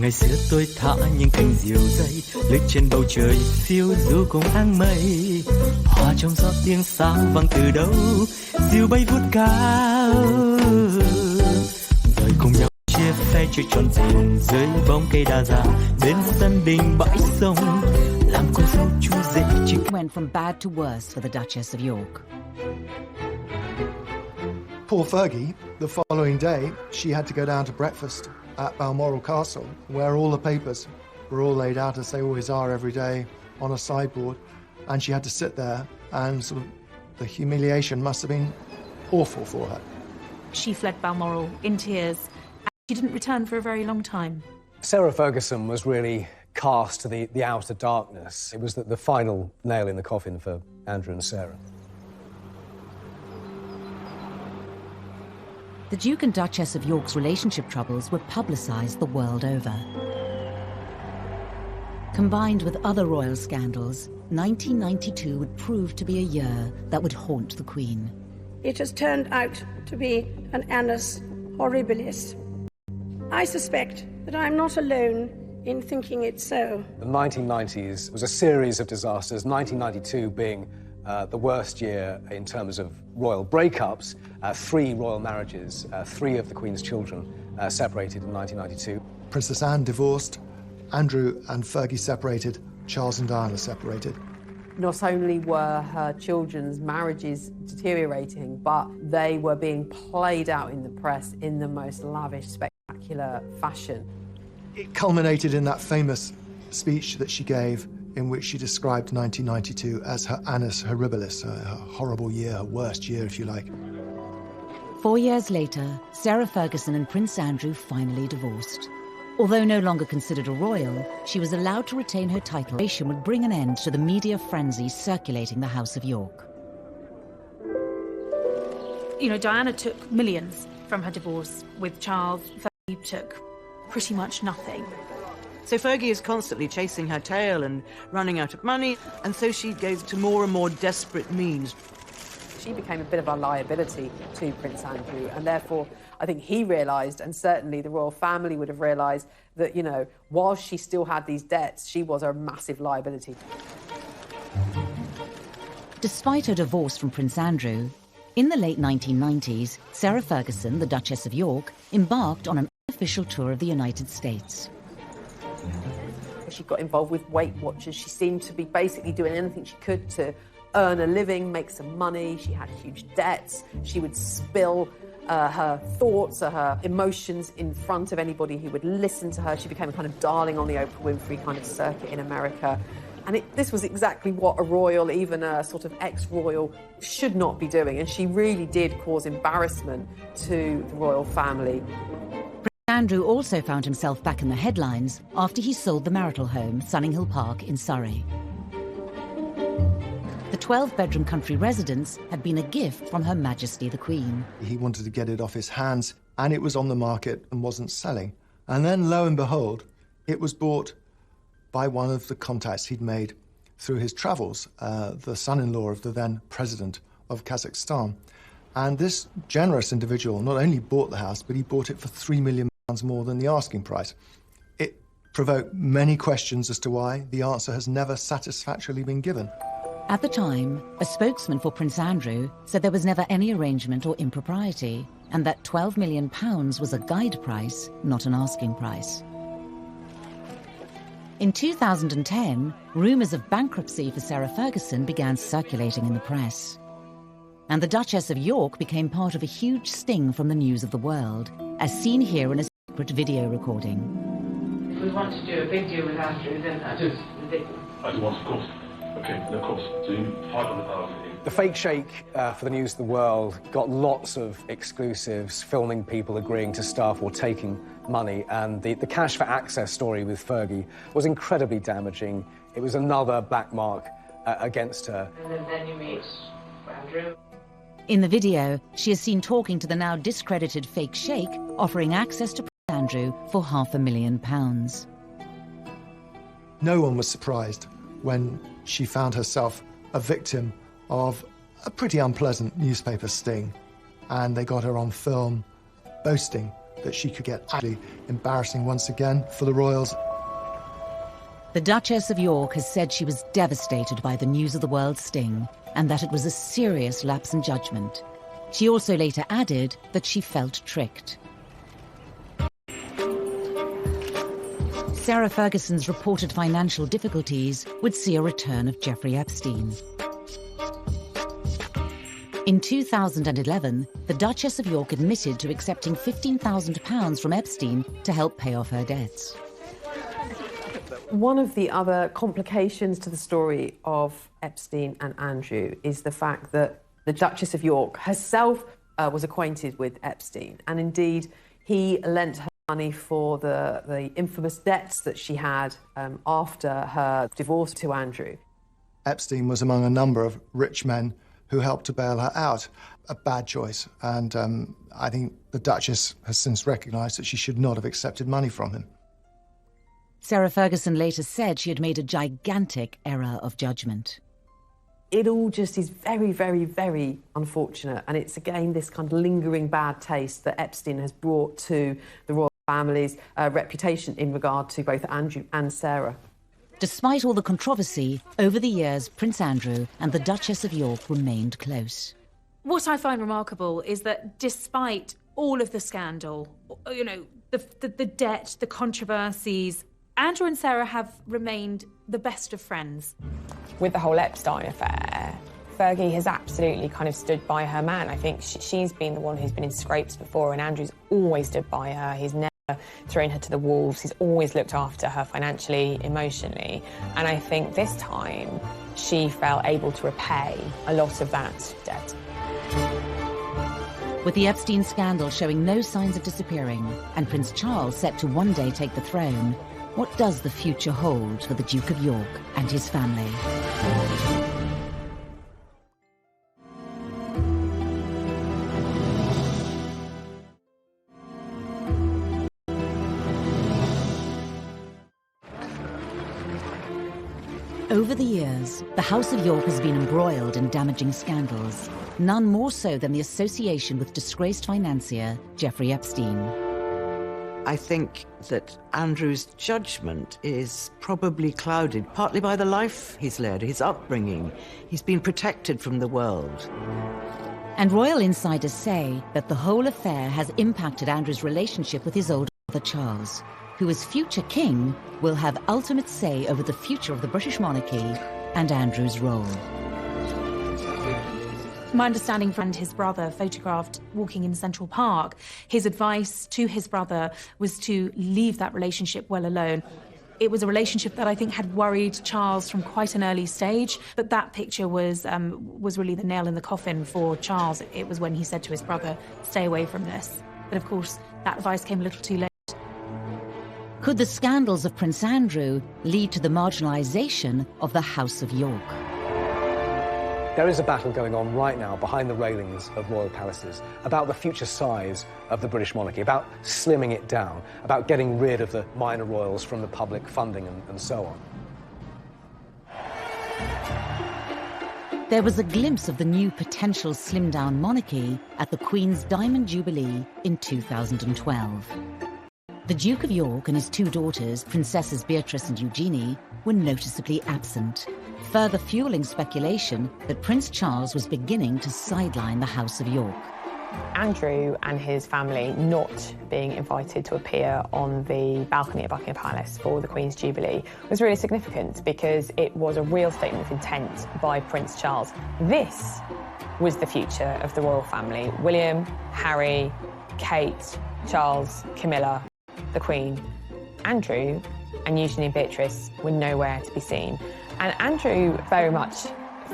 Ngày xưa tôi thả những cánh diều dây lướt trên bầu trời phiêu du cùng áng mây, hòa trong gió tiếng sao vang từ đâu diều bay vút cao, rồi cùng nhau chia phe chơi tròn tiền dưới bóng cây đa già bên sân đình bãi sông làm cô dâu chú rể chỉ. Went from bad to worse for the Duchess of York. Poor Fergie, the following day, she had to go down to breakfast at Balmoral Castle, where all the papers were all laid out, as they always are every day, on a sideboard, and she had to sit there, and sort of the humiliation must have been awful for her. She fled Balmoral in tears, and she didn't return for a very long time. Sarah Ferguson was really cast to the outer darkness. It was the final nail in the coffin for Andrew and Sarah. The Duke and Duchess of York's relationship troubles were publicised the world over. Combined with other royal scandals, 1992 would prove to be a year that would haunt the Queen. It has turned out to be an annus horribilis. I suspect that I'm not alone in thinking it so. The 1990s was a series of disasters, 1992 being the worst year in terms of royal breakups. 3 royal marriages, 3 of the Queen's children separated in 1992. Princess Anne divorced, Andrew and Fergie separated, Charles and Diana separated. Not only were her children's marriages deteriorating, but they were being played out in the press in the most lavish, spectacular fashion. It culminated in that famous speech that she gave in which she described 1992 as her annus horribilis, her horrible year, her worst year, if you like. 4 years later, Sarah Ferguson and Prince Andrew finally divorced. Although no longer considered a royal, she was allowed to retain her title. It would bring an end to the media frenzy circulating the House of York. You know, Diana took millions from her divorce with Charles. Fergie took pretty much nothing. So Fergie is constantly chasing her tail and running out of money, and so she goes to more and more desperate means. She became a bit of a liability to Prince Andrew, and therefore I think he realised, and certainly the royal family would have realised, that, you know, while she still had these debts, she was a massive liability. Despite her divorce from Prince Andrew, in the late 1990s, Sarah Ferguson, the Duchess of York, embarked on an unofficial tour of the United States. She got involved with Weight Watchers. She seemed to be basically doing anything she could to earn a living, make some money. She had huge debts. She would spill her thoughts or her emotions in front of anybody who would listen to her. She became a kind of darling on the Oprah Winfrey kind of circuit in America. And this was exactly what a royal, even a sort of ex-royal, should not be doing. And she really did cause embarrassment to the royal family. Andrew also found himself back in the headlines after he sold the marital home, Sunninghill Park in Surrey. The 12-bedroom country residence had been a gift from Her Majesty the Queen. He wanted to get it off his hands, and it was on the market and wasn't selling. And then, lo and behold, it was bought by one of the contacts he'd made through his travels, the son-in-law of the then president of Kazakhstan. And this generous individual not only bought the house, but he bought it for £3 million more than the asking price. It provoked many questions as to why. The answer has never satisfactorily been given. At the time, a spokesman for Prince Andrew said there was never any arrangement or impropriety, and that £12 million was a guide price, not an asking price. In 2010, rumours of bankruptcy for Sarah Ferguson began circulating in the press. And the Duchess of York became part of a huge sting from the news of the world, as seen here in a secret video recording. If we want to do a big deal with Andrew, then that is ridiculous. I do want, of course. Okay, of course. So you 500,000. The fake shake for the news of the world got lots of exclusives, filming people agreeing to stuff or taking money, and the cash for access story with Fergie was incredibly damaging. It was another black mark against her. And then you meet Andrew. In the video, she is seen talking to the now discredited fake sheikh, offering access to Prince Andrew for £500,000. No one was surprised when she found herself a victim of a pretty unpleasant newspaper sting, and they got her on film boasting that she could get actually embarrassing once again for the royals. The Duchess of York has said she was devastated by the news of the world sting, and that it was a serious lapse in judgment. She also later added that she felt tricked. Sarah Ferguson's reported financial difficulties would see a return of Jeffrey Epstein. In 2011, the Duchess of York admitted to accepting £15,000 from Epstein to help pay off her debts. One of the other complications to the story of Epstein and Andrew is the fact that the Duchess of York herself was acquainted with Epstein, and indeed he lent her money for the infamous debts that she had after her divorce to Andrew. Epstein was among a number of rich men who helped to bail her out. A bad choice, and I think the Duchess has since recognised that she should not have accepted money from him. Sarah Ferguson later said she had made a gigantic error of judgment. It all just is very, very, very unfortunate, and it's again this kind of lingering bad taste that Epstein has brought to the royal family's reputation in regard to both Andrew and Sarah. Despite all the controversy, over the years, Prince Andrew and the Duchess of York remained close. What I find remarkable is that despite all of the scandal, you know, the debt, the controversies, Andrew and Sarah have remained the best of friends. With the whole Epstein affair, Fergie has absolutely kind of stood by her man. I think she's been the one who's been in scrapes before, and Andrew's always stood by her. He's never thrown her to the wolves. He's always looked after her financially, emotionally. And I think this time she felt able to repay a lot of that debt. With the Epstein scandal showing no signs of disappearing and Prince Charles set to one day take the throne, what does the future hold for the Duke of York and his family? Over the years, the House of York has been embroiled in damaging scandals, none more so than the association with disgraced financier Jeffrey Epstein. I think that Andrew's judgment is probably clouded partly by the life he's led, his upbringing. He's been protected from the world. And royal insiders say that the whole affair has impacted Andrew's relationship with his older brother Charles, who as future king will have ultimate say over the future of the British monarchy and Andrew's role. My understanding from his brother, photographed walking in Central Park, his advice to his brother was to leave that relationship well alone. It was a relationship that I think had worried Charles from quite an early stage, but that picture was really the nail in the coffin for Charles. It was when he said to his brother, stay away from this. But of course, that advice came a little too late. Could the scandals of Prince Andrew lead to the marginalisation of the House of York? There is a battle going on right now behind the railings of royal palaces about the future size of the British monarchy, about slimming it down, about getting rid of the minor royals from the public funding and so on. There was a glimpse of the new potential slimmed-down monarchy at the Queen's Diamond Jubilee in 2012. The Duke of York and his two daughters, Princesses Beatrice and Eugenie, were noticeably absent, further fueling speculation that Prince Charles was beginning to sideline the House of York. Andrew and his family not being invited to appear on the balcony at Buckingham Palace for the Queen's Jubilee was really significant because it was a real statement of intent by Prince Charles. This was the future of the royal family. William, Harry, Kate, Charles, Camilla, the Queen. Andrew and Eugenie and Beatrice were nowhere to be seen. And Andrew very much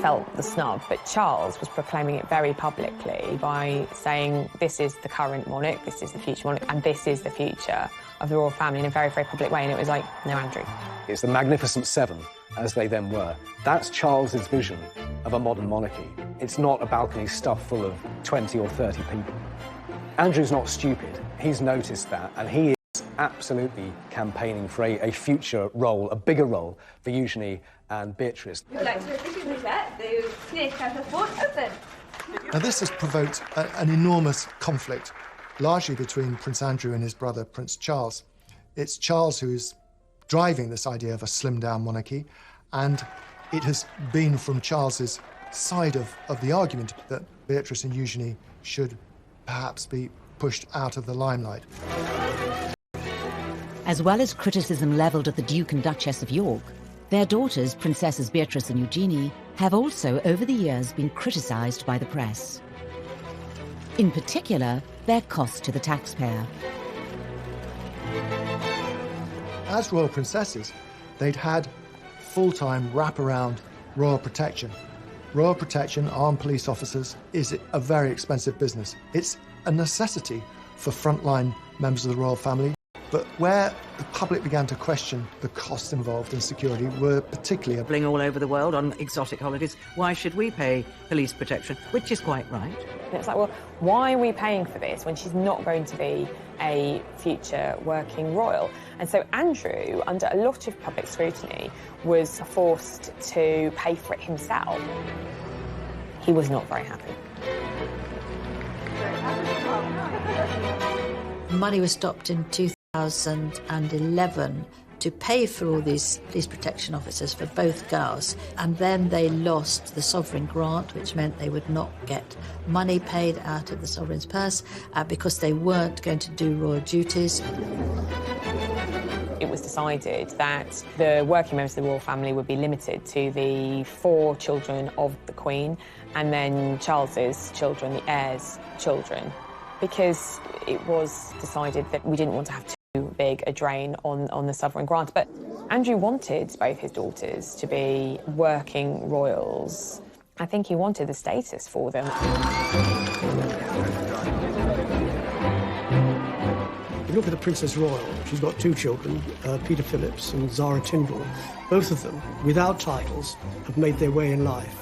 felt the snub, but Charles was proclaiming it very publicly by saying this is the current monarch, this is the future monarch, and this is the future of the royal family in a very, very public way. And it was like, no, Andrew. It's the Magnificent Seven, as they then were. That's Charles's vision of a modern monarchy. It's not a balcony stuffed full of 20 or 30 people. Andrew's not stupid. He's noticed that, and he is absolutely campaigning for a future role, a bigger role for Eugenie and Beatrice. Would you like to officially let the snake have the fort open? Now, this has provoked an enormous conflict, largely between Prince Andrew and his brother, Prince Charles. It's Charles who's driving this idea of a slimmed-down monarchy, and it has been from Charles's side of the argument that Beatrice and Eugenie should perhaps be pushed out of the limelight. As well as criticism levelled at the Duke and Duchess of York, their daughters, Princesses Beatrice and Eugenie, have also over the years been criticised by the press. In particular, their cost to the taxpayer. As royal princesses, they'd had full-time wraparound royal protection. Royal protection, armed police officers, is a very expensive business. It's a necessity for frontline members of the royal family. But where the public began to question the costs involved in security were particularly... Travelling all over the world on exotic holidays, why should we pay police protection? Which is quite right. And it's like, well, why are we paying for this when she's not going to be a future working royal? And so Andrew, under a lot of public scrutiny, was forced to pay for it himself. He was not very happy. Money was stopped in 2000. 2011 to pay for all these police protection officers for both girls, and then they lost the sovereign grant, which meant they would not get money paid out of the sovereign's purse because they weren't going to do royal duties. It was decided that the working members of the royal family would be limited to the 4 children of the Queen and then Charles's children, the heirs' children, because it was decided that we didn't want to have too big a drain on the sovereign grant. But Andrew wanted both his daughters to be working royals. I think he wanted the status for them. Look at the Princess Royal. She's got 2 children, Peter Phillips and Zara Tindall. Both of them, without titles, have made their way in life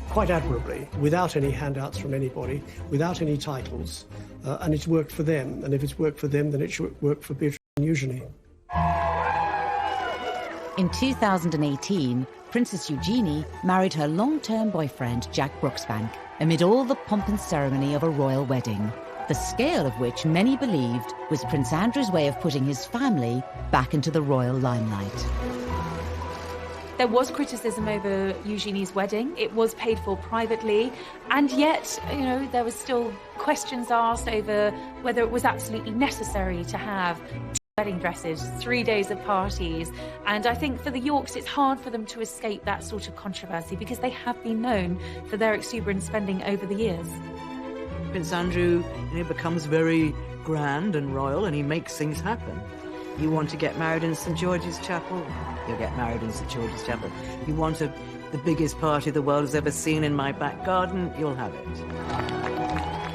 quite admirably, without any handouts from anybody, without any titles, and it's worked for them. And if it's worked for them, then it should work for Beatrice and Eugenie. In 2018, Princess Eugenie married her long-term boyfriend, Jack Brooksbank, amid all the pomp and ceremony of a royal wedding, the scale of which many believed was Prince Andrew's way of putting his family back into the royal limelight. There was criticism over Eugenie's wedding. It was paid for privately, and yet, you know, there was still questions asked over whether it was absolutely necessary to have 2 wedding dresses, 3 days of parties. And I think for the Yorks, it's hard for them to escape that sort of controversy because they have been known for their exuberant spending over the years. Prince Andrew, becomes very grand and royal, and he makes things happen. You want to get married in St George's Chapel? You'll get married in St George's Chapel. You want the biggest party the world has ever seen in my back garden? You'll have it.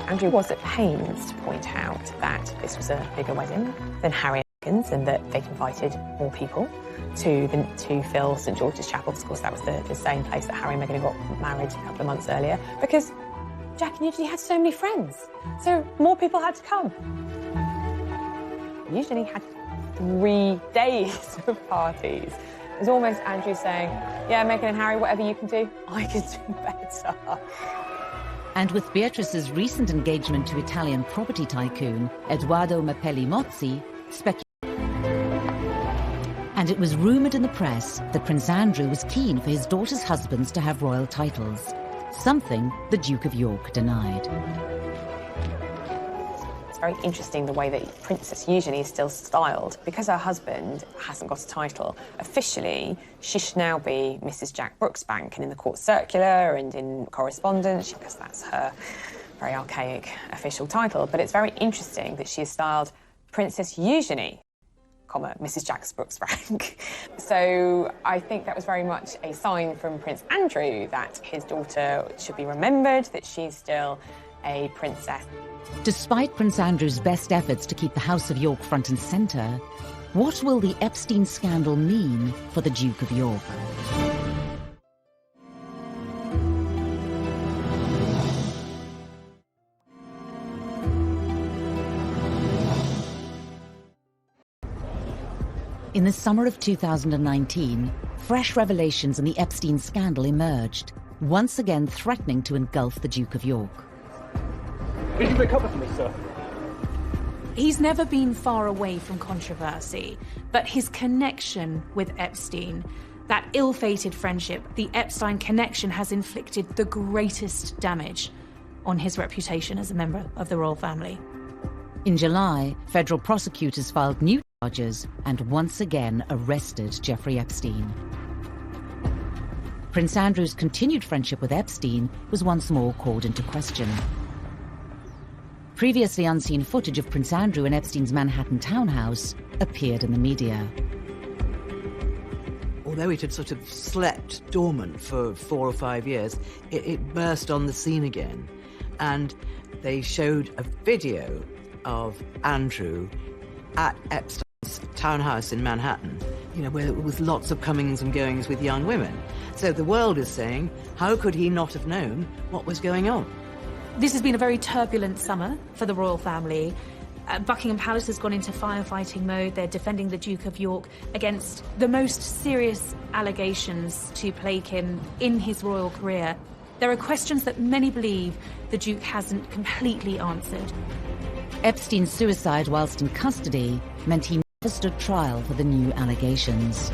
Andrew was at pains to point out that this was a bigger wedding than Harry and Meghan's, and that they'd invited more people to fill St George's Chapel. Of course, that was the same place that Harry and Meghan got married a couple of months earlier, because Jack and Eugenie had so many friends, so more people had to come. Eugenie had 3 days of parties. It was almost Andrew saying, yeah, Meghan and Harry, whatever you can do, I can do better. And with Beatrice's recent engagement to Italian property tycoon Edoardo Mapelli Mozzi, and it was rumoured in the press that Prince Andrew was keen for his daughter's husbands to have royal titles, something the Duke of York denied. It's very interesting the way that Princess Eugenie is still styled. Because her husband hasn't got a title, officially she should now be Mrs Jack Brooksbank, and in the court circular and in correspondence, because that's her very archaic official title. But it's very interesting that she is styled Princess Eugenie, Mrs Jack Brooksbank. So I think that was very much a sign from Prince Andrew that his daughter should be remembered, that she's still a princess. Despite Prince Andrew's best efforts to keep the House of York front and centre, what will the Epstein scandal mean for the Duke of York? In the summer of 2019, fresh revelations in the Epstein scandal emerged, once again threatening to engulf the Duke of York. Did you recover from this, sir? He's never been far away from controversy, but his connection with Epstein, that ill-fated friendship, the Epstein connection, has inflicted the greatest damage on his reputation as a member of the royal family. In July, federal prosecutors filed new charges and once again arrested Jeffrey Epstein. Prince Andrew's continued friendship with Epstein was once more called into question. Previously unseen footage of Prince Andrew in Epstein's Manhattan townhouse appeared in the media. Although it had sort of slept dormant for 4 or 5 years, it burst on the scene again. And they showed a video of Andrew at Epstein's townhouse in Manhattan, where with lots of comings and goings with young women. So the world is saying, how could he not have known what was going on? This has been a very turbulent summer for the royal family. Buckingham Palace has gone into firefighting mode. They're defending the Duke of York against the most serious allegations to plague him in his royal career. There are questions that many believe the Duke hasn't completely answered. Epstein's suicide whilst in custody meant he stood trial for the new allegations.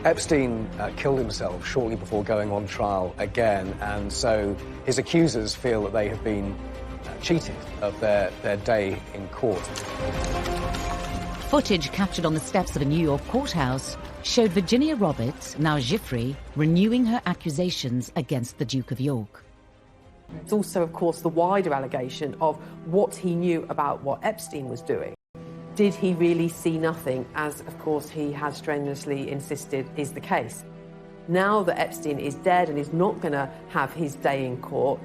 Epstein killed himself shortly before going on trial again, and so his accusers feel that they have been cheated of their day in court. Footage captured on the steps of a New York courthouse showed Virginia Roberts, now Giuffre, renewing her accusations against the Duke of York. It's also, of course, the wider allegation of what he knew about what Epstein was doing. Did he really see nothing, as, of course, he has strenuously insisted is the case? Now that Epstein is dead and is not going to have his day in court,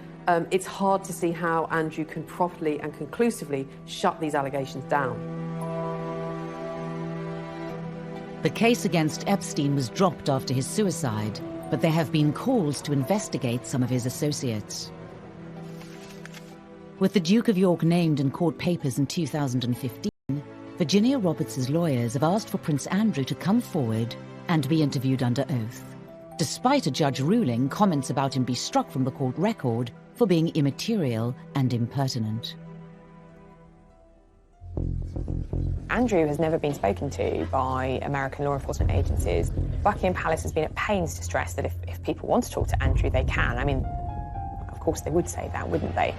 it's hard to see how Andrew can properly and conclusively shut these allegations down. The case against Epstein was dropped after his suicide, but there have been calls to investigate some of his associates. With the Duke of York named in court papers in 2015, Virginia Roberts' lawyers have asked for Prince Andrew to come forward and be interviewed under oath, despite a judge ruling comments about him be struck from the court record for being immaterial and impertinent. Andrew has never been spoken to by American law enforcement agencies. Buckingham Palace has been at pains to stress that if people want to talk to Andrew, they can. I mean, of course they would say that, wouldn't they?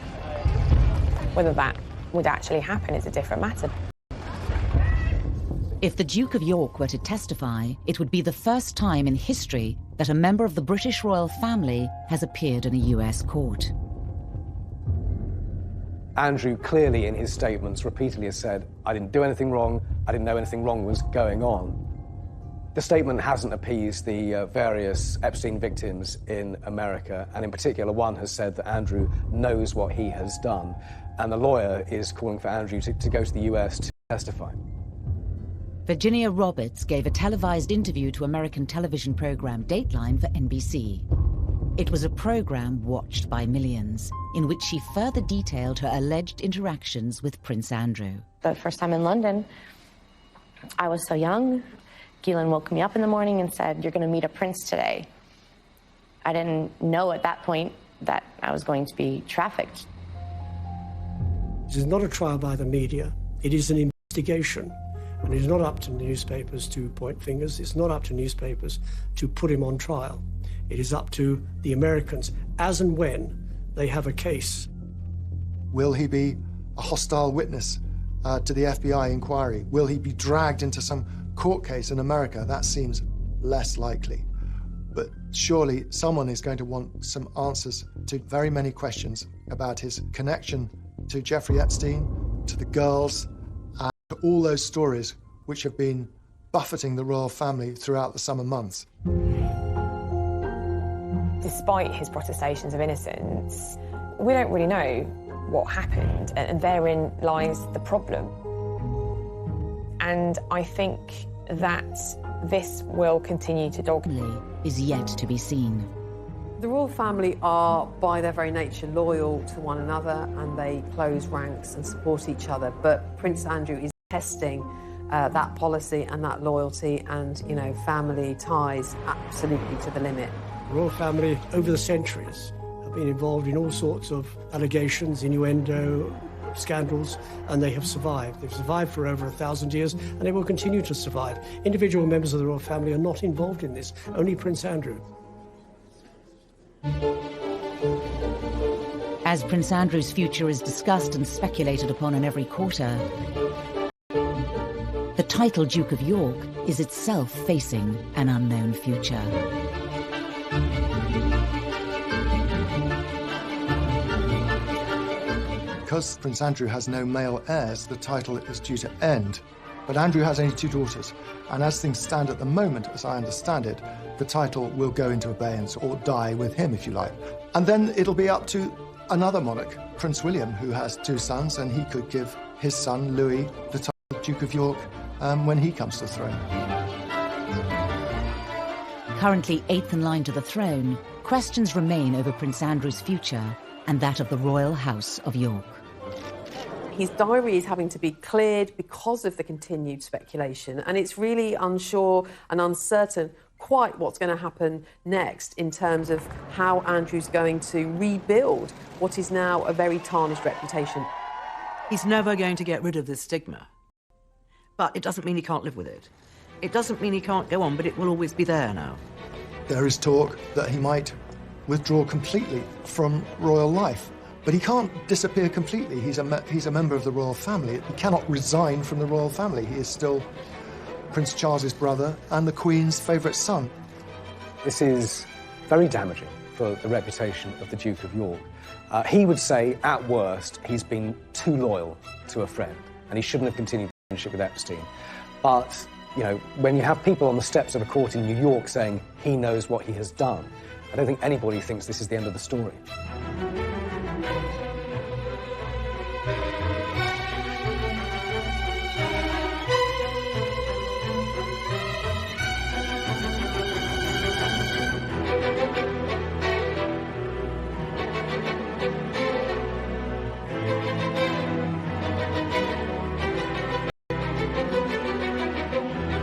Whether that would actually happen is a different matter. If the Duke of York were to testify, it would be the first time in history that a member of the British royal family has appeared in a US court. Andrew clearly in his statements repeatedly has said, I didn't do anything wrong, I didn't know anything wrong was going on. The statement hasn't appeased the various Epstein victims in America, and in particular one has said that Andrew knows what he has done, and the lawyer is calling for Andrew to go to the US to testify. Virginia Roberts gave a televised interview to American television program Dateline for NBC. It was a program watched by millions, in which she further detailed her alleged interactions with Prince Andrew. The first time in London, I was so young. Ghislaine woke me up in the morning and said, "You're going to meet a prince today." I didn't know at that point that I was going to be trafficked. This is not a trial by the media. It is an investigation. And it is not up to newspapers to point fingers. It's not up to newspapers to put him on trial. It is up to the Americans, as and when they have a case. Will he be a hostile witness to the FBI inquiry? Will he be dragged into some court case in America? That seems less likely. But surely someone is going to want some answers to very many questions about his connection to Jeffrey Epstein, to the girls, and to all those stories which have been buffeting the royal family throughout the summer months. Despite his protestations of innocence, we don't really know what happened, and therein lies the problem. And I think that this will continue to dog me. Is yet to be seen. The royal family are, by their very nature, loyal to one another, and they close ranks and support each other. But Prince Andrew is testing that policy and that loyalty and, you know, family ties absolutely to the limit. The royal family, over the centuries, have been involved in all sorts of allegations, innuendo, scandals, and they have survived. They've survived for over 1,000 years, and they will continue to survive. Individual members of the royal family are not involved in this, only Prince Andrew. As Prince Andrew's future is discussed and speculated upon in every quarter, the title Duke of York is itself facing an unknown future. Because Prince Andrew has no male heirs, the title is due to end. But Andrew has only 2 daughters, and as things stand at the moment, as I understand it, the title will go into abeyance, or die with him, if you like. And then it'll be up to another monarch, Prince William, who has 2 sons, and he could give his son, Louis, the title of Duke of York when he comes to the throne. Currently 8th in line to the throne, questions remain over Prince Andrew's future and that of the royal house of York. His diary is having to be cleared because of the continued speculation, and it's really unsure and uncertain quite what's going to happen next in terms of how Andrew's going to rebuild what is now a very tarnished reputation. He's never going to get rid of this stigma. But it doesn't mean he can't live with it. It doesn't mean he can't go on, but it will always be there now. There is talk that he might withdraw completely from royal life. But he can't disappear completely. He's a member of the royal family. He cannot resign from the royal family. He is still Prince Charles's brother and the Queen's favourite son. This is very damaging for the reputation of the Duke of York. He would say, at worst, he's been too loyal to a friend, and he shouldn't have continued the friendship with Epstein. But, you know, when you have people on the steps of a court in New York saying he knows what he has done, I don't think anybody thinks this is the end of the story.